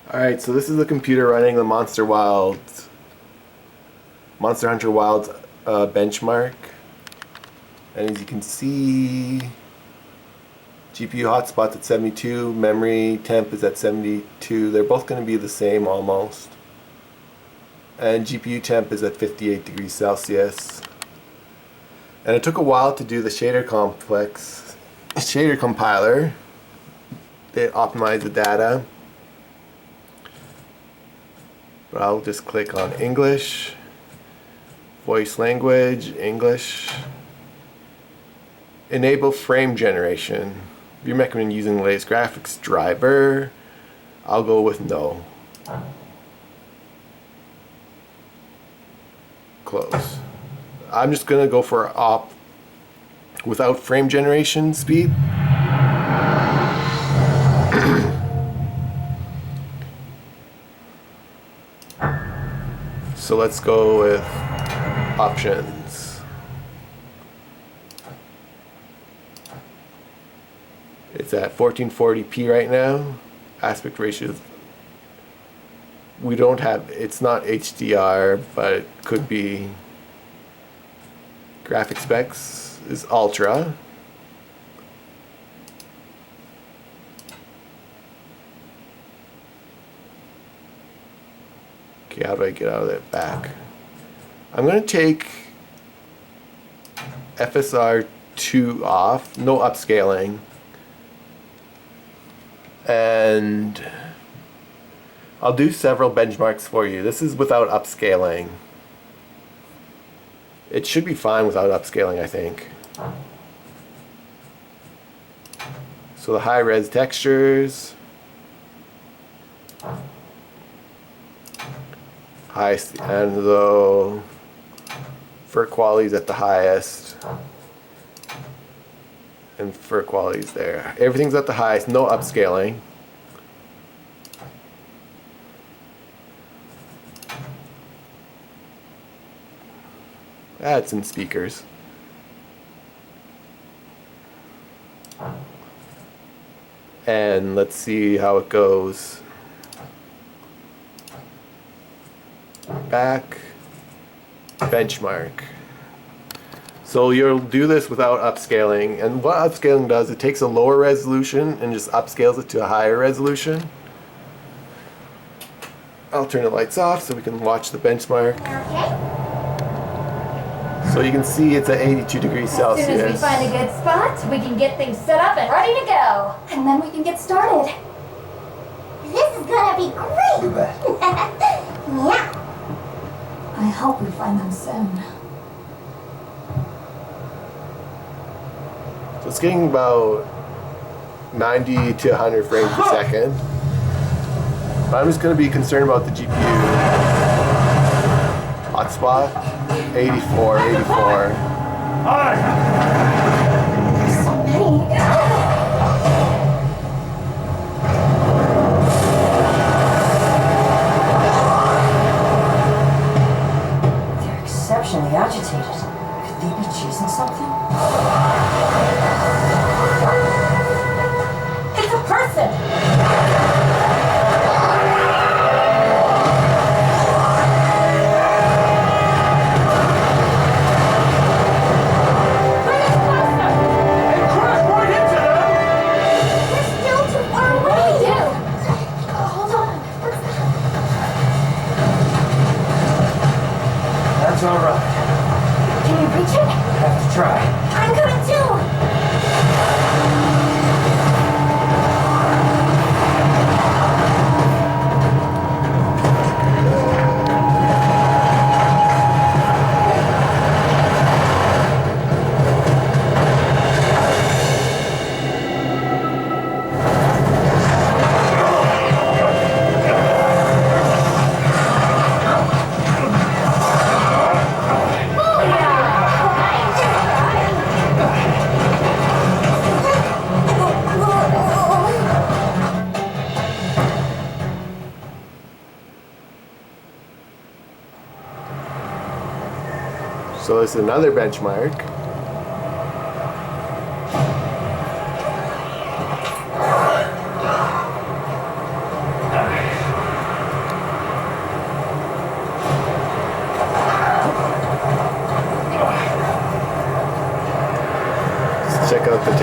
Alright, so this is the computer running the Monster Hunter Wilds benchmark. And as you can see, GPU hotspot's at 72, memory temp is at 72. They're both going to be the same almost. And GPU temp is at 58 degrees Celsius. And it took a while to do the shader compiler. They optimize the data. But I'll just click on English, voice language, English, enable frame generation. You recommend using the latest graphics driver. I'll go with no. Close. I'm just gonna go for op without frame generation speed. So let's go with options. It's at 1440p right now. Aspect ratio, we don't have, it's not HDR, but it could be. Graphic specs is ultra. Okay, how do I get out of that back? I'm going to take FSR 2 off, no upscaling. And I'll do several benchmarks for you. This is without upscaling. It should be fine without upscaling, I think. So the high res textures, highest, and though fur quality is at the highest, and fur quality is there. Everything's at the highest, no upscaling. Add some speakers. And let's see how it goes. Back, benchmark. So you'll do this without upscaling, and what upscaling does, it takes a lower resolution and just upscales it to a higher resolution. I'll turn the lights off so we can watch the benchmark. Okay. So you can see it's at 82 degrees Celsius. As soon as we find a good spot, we can get things set up and ready to go. And then we can get started. This is gonna be great! You bet. Yeah. I hope we find them soon. So it's getting about 90 to 100 frames per second. But I'm just going to be concerned about the GPU hotspot. 84, 84. So many. They're exceptionally agitated. Could they be chasing something? It's a person! That's all right. Can you reach it? I have to try. I'm coming too! So this is another benchmark.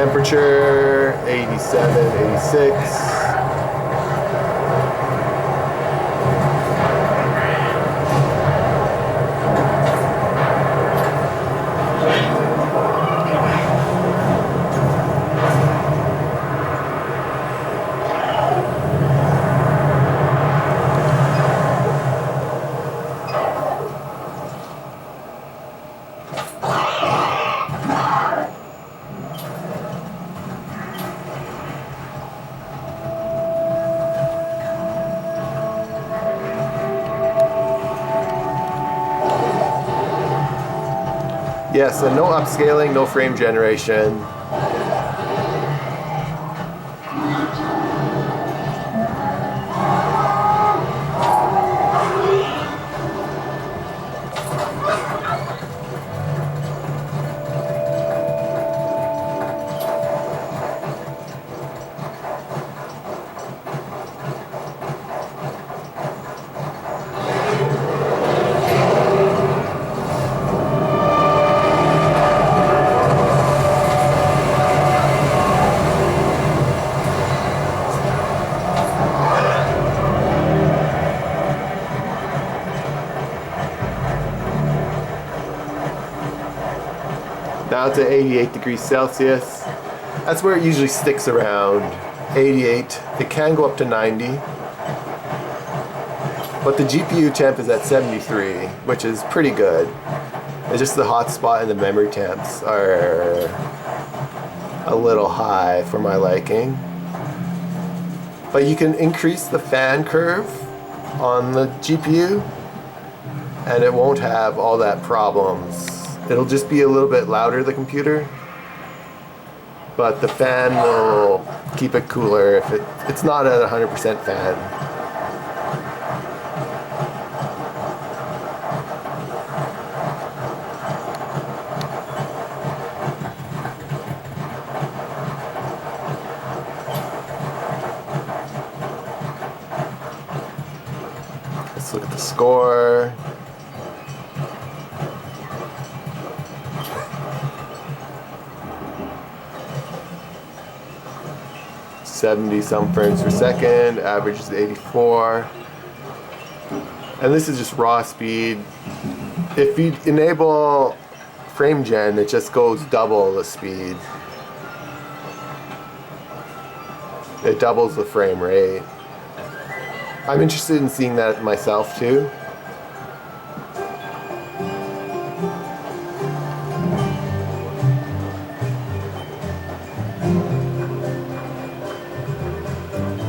Temperature 87, 86. Yes, and no upscaling, no frame generation. Down to 88 degrees Celsius. That's where it usually sticks around, 88. It can go up to 90. But the GPU temp is at 73, which is pretty good. It's just the hotspot and the memory temps are a little high for my liking. But you can increase the fan curve on the GPU and it won't have all that problems. It'll just be a little bit louder, the computer, but the fan will keep it cooler if it's not at 100% fan. Let's look at the score. .70 frames per second, average is 84. And this is just raw speed. If you enable frame gen, it just goes double the speed. It doubles the frame rate. I'm interested in seeing that myself too.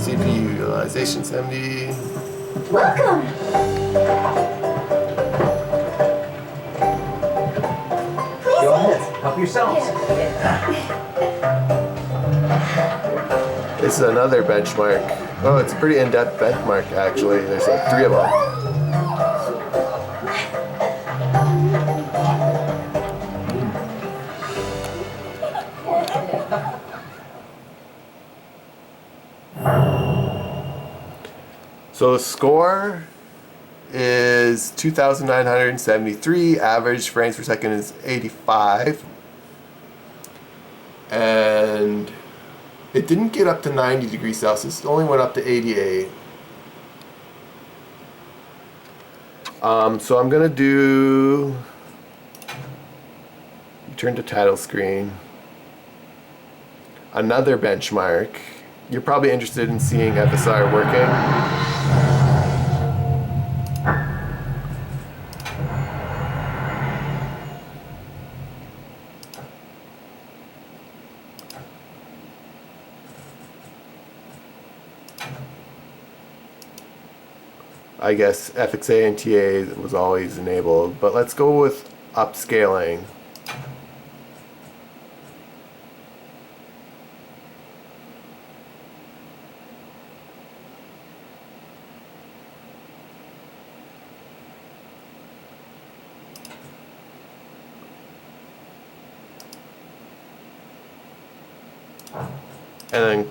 CPU utilization 70. Welcome! Go ahead, help yourselves. This is another benchmark. Oh, it's a pretty in-depth benchmark actually. There's like 3 of them. So the score is 2,973, average frames per second is 85. And it didn't get up to 90 degrees Celsius, it only went up to 88. So I'm gonna do, turn to title screen, another benchmark. You're probably interested in seeing FSR working. I guess FXA and TA was always enabled, but let's go with upscaling. And then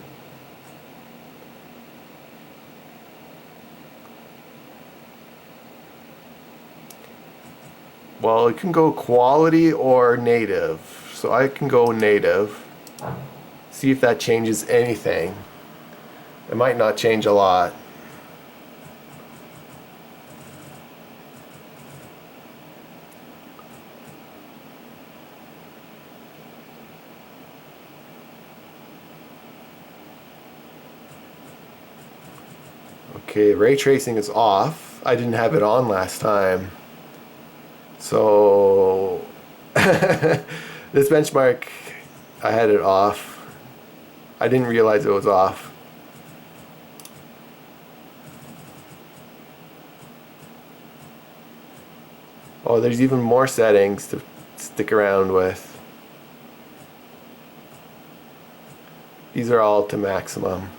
well, it can go quality or native. So I can go native. See if that changes anything. It might not change a lot. Okay, ray tracing is off. I didn't have it on last time. So this benchmark, I had it off. I didn't realize it was off. Oh, there's even more settings to stick around with. These are all to maximum.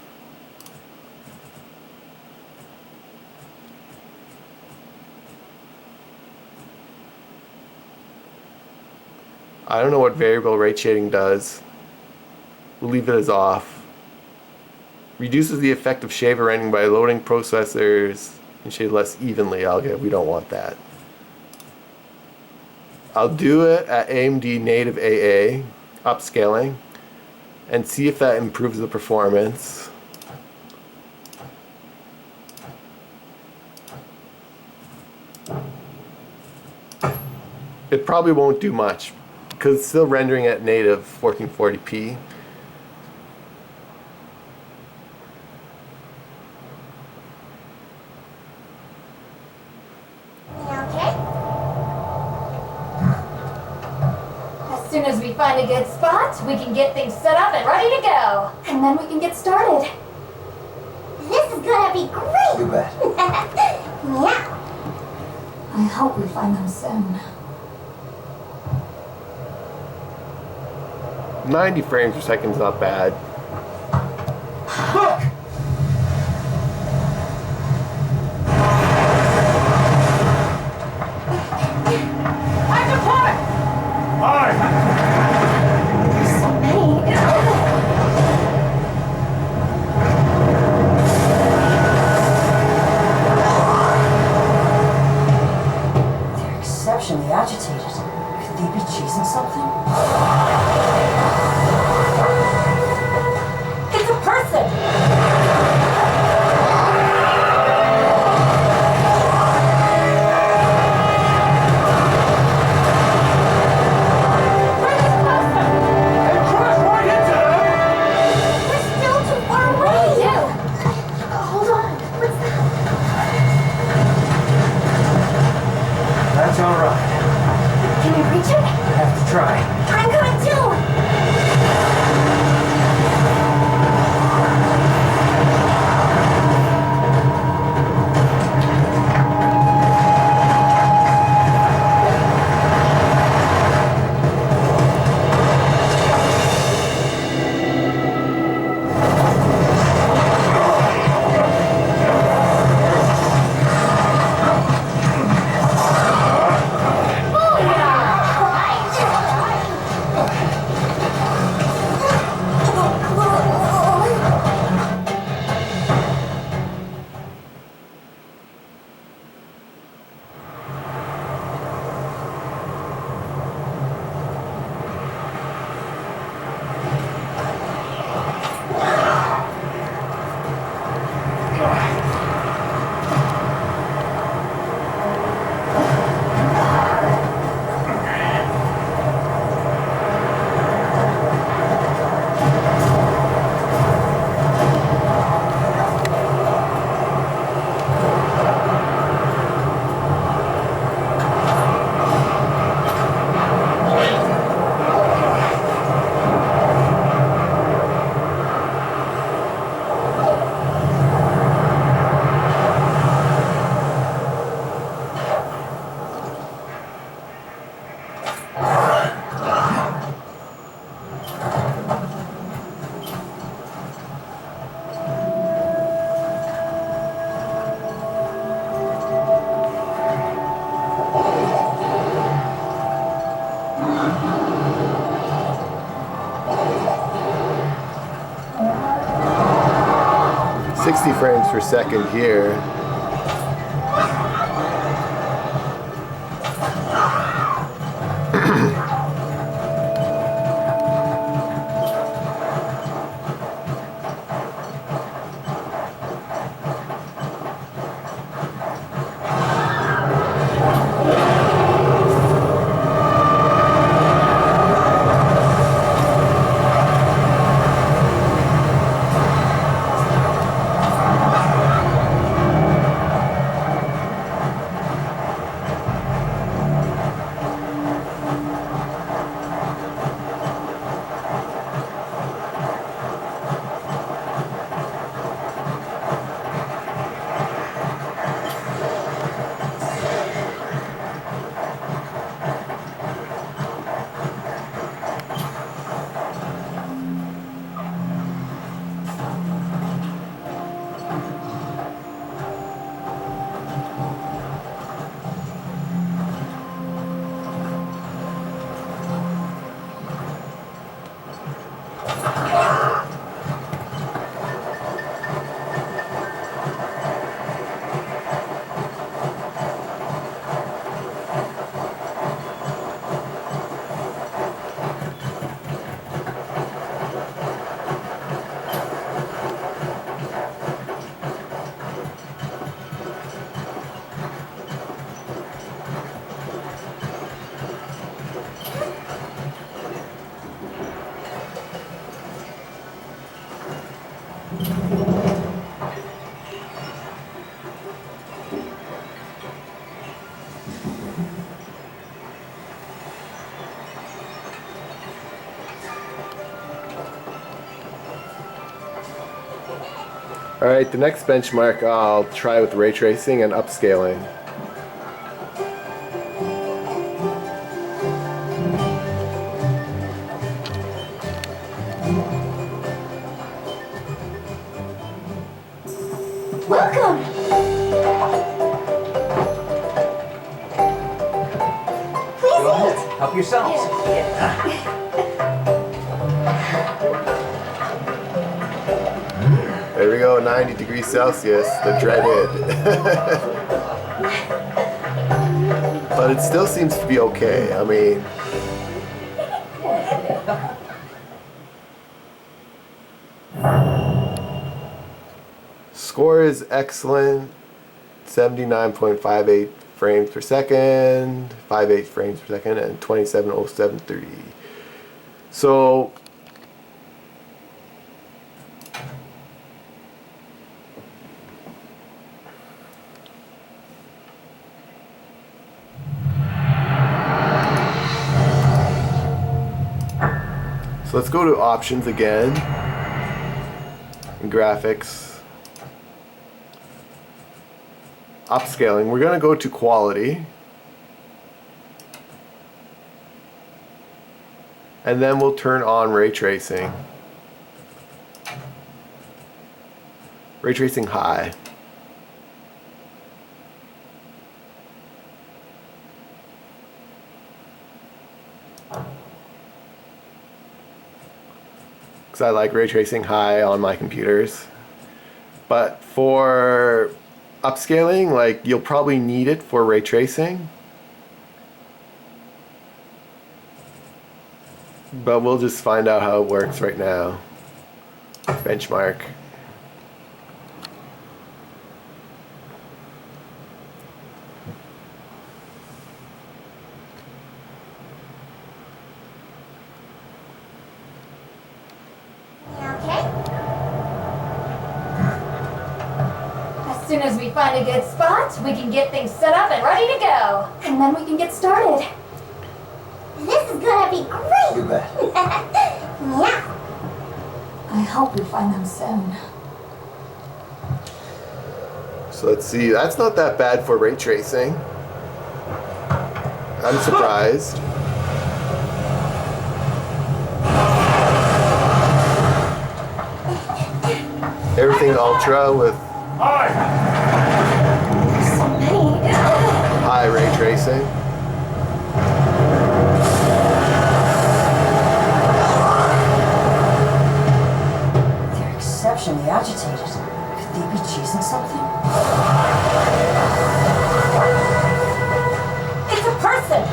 I don't know what variable rate shading does. We'll leave it as off. Reduces the effect of shaver rendering by loading processors and shade less evenly. Okay, we don't want that. I'll do it at AMD native AA, upscaling, and see if that improves the performance. It probably won't do much because it's still rendering at native 1440p. As soon as we find a good spot, we can get things set up and ready to go. And then we can get started. This is gonna be great! You bet. Yeah. I hope we find them soon. 90 frames per second is not bad. Look! I'm deployed! Hi! There's so many. They're exceptionally agitated. Could they be chasing something? It's a person! And crash right into them! We're still too far away. Yeah. Hold on. What's that? That's alright. Can you reach it? Have to try. I'm coming too. Frames per second here. Alright, the next benchmark I'll try with ray tracing and upscaling. Welcome! Please eat! Help yourselves. There we go, 90 degrees Celsius, the dreaded. But it still seems to be okay. I mean, score is excellent, 79.58 frames per second, 58 frames per second, and 270730. So let's go to options again, in graphics, upscaling. We're going to go to quality, and then we'll turn on ray tracing. Ray tracing high. Because I like ray tracing high on my computers. But for upscaling, like, you'll probably need it for ray tracing. But we'll just find out how it works right now. Benchmark. As soon as we find a good spot, we can get things set up and ready to go. And then we can get started. This is gonna be great! You bet. Yeah. I hope we find them soon. So let's see, that's not that bad for ray tracing. I'm surprised. Everything ultra with Hi! So many. high ray tracing. They're exceptionally agitated. Could they be chasing something? It's a person!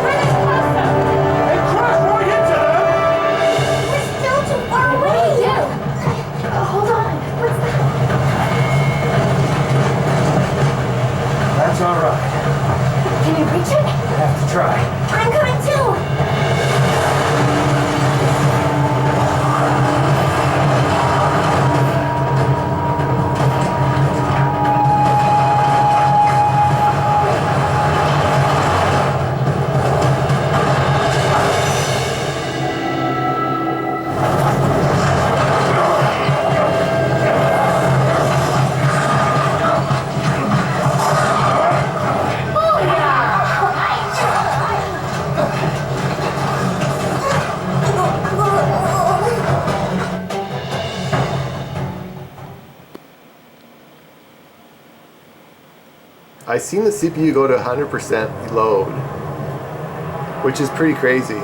Hey, crash right into them! We're still too far away! What do we do? Hold on. What's that? That's all right. Can you reach it? I have to try. I'm coming too! I seen the CPU go to 100% load, which is pretty crazy.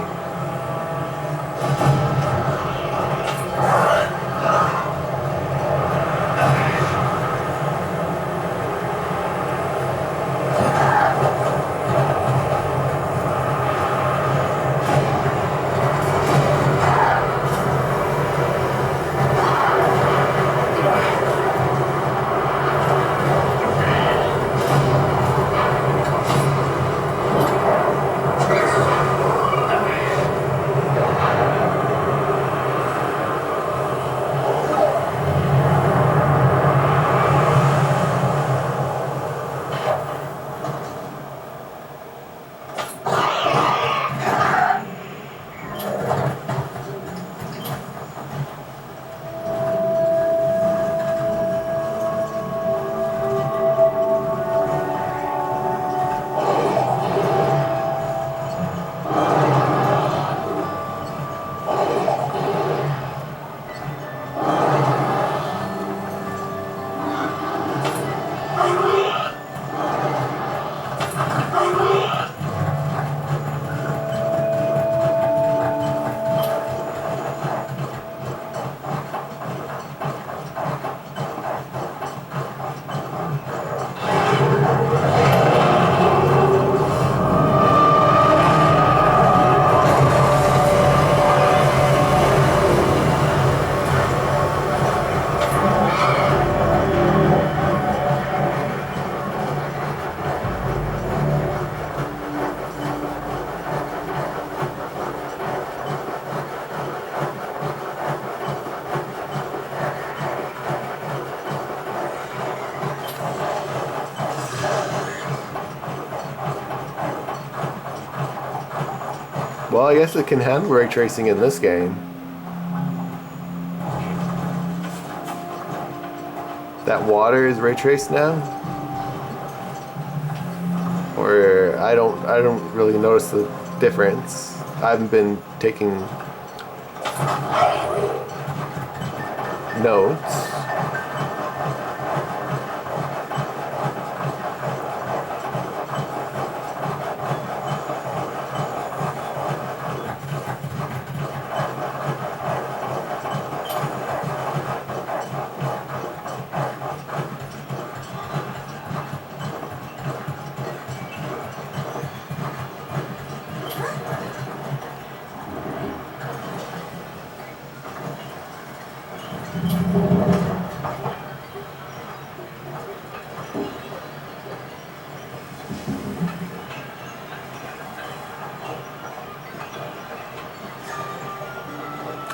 Well, I guess it can handle ray tracing in this game. That water is ray traced now? Or I don't really notice the difference. I haven't been taking notes.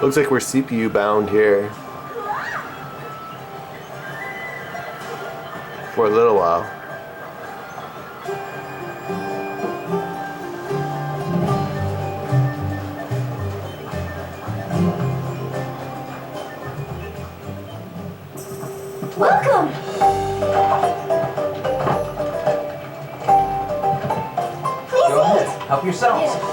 Looks like we're CPU bound here for a little while. Welcome! Please Go eat! ahead. Help yourselves.